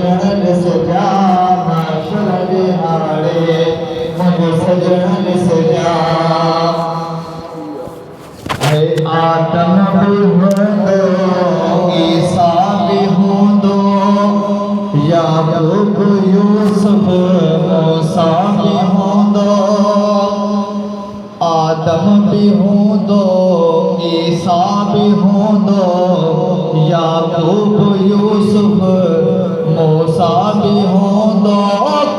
सजण ॾिस जा माशर ॾिहाड़े मुंहिंजो सजण ॾिस जा आदम भी हूंदो ईसा भी हूंदो याकूब यूसुफ मूसा भी हूंदो आदम भी हूंदो ईसा भी हूंदो याकूब यूसुफ मूसा भी हूंदो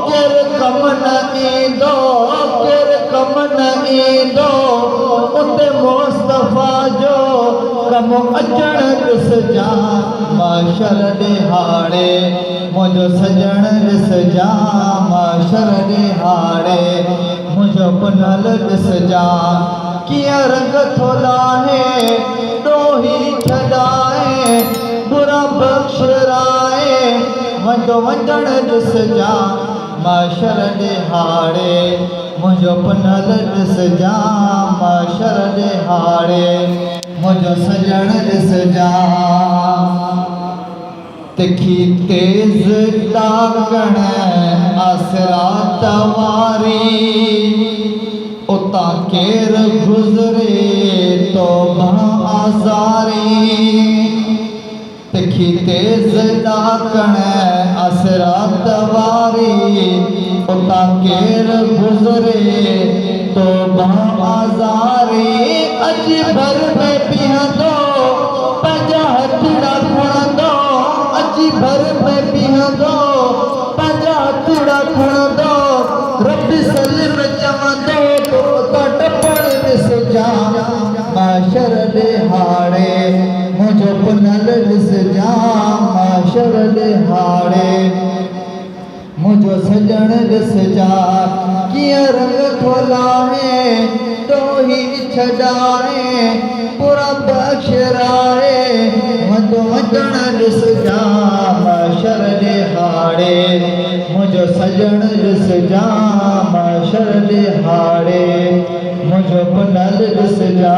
केर कम न ईंदो केर कम न ईंदो उते मुस्तफा जो कम अचण ॾिस जा माशर ॾिहाड़े मुंहिंजो सजण ॾिस जा माशर ॾिहाड़े मुंहिंजो पुनल ॾिस जा कीअं रंग थो लाहे ॾोही छॾाए बुरा बख़्शराए मुंहिंजो वंडण ॾिस जा माशर ॾिहाड़े मुंहिंजो पुनल ॾिस जा माशर ॾिहाड़े मुंहिंजो सजण ॾिस जा तिखी तेज़ ॾाकण आसरा तवारी उतां केर गुज़रे तो आज़ारी तिखी तेज़ ॾाकण आसरा तवारी उतां केर गुज़रे तो आज़ारी अॼु भर में पीहंदो पंहिंजा हथड़ा खणंदो अॼु भर में पीहंदो पंहिंजा हथड़ा खणंदो रब सलिम चवंदो तो टपण ॾिस जा माशर ॾिहाड़े मुंहिंजो पुनल ॾिस जा माशर ॾिहाड़े मुंहिंजो सजण ॾिस जा कीअं रंग थो लाहे ॾोही छॾाए बुरा बख़्शराए मुंहिंजो वंडण ॾिस जा माशर ॾिहाड़े मुंहिंजो सजण ॾिस जा माशर ॾिहाड़े मुंहिंजो पुनल ॾिस जा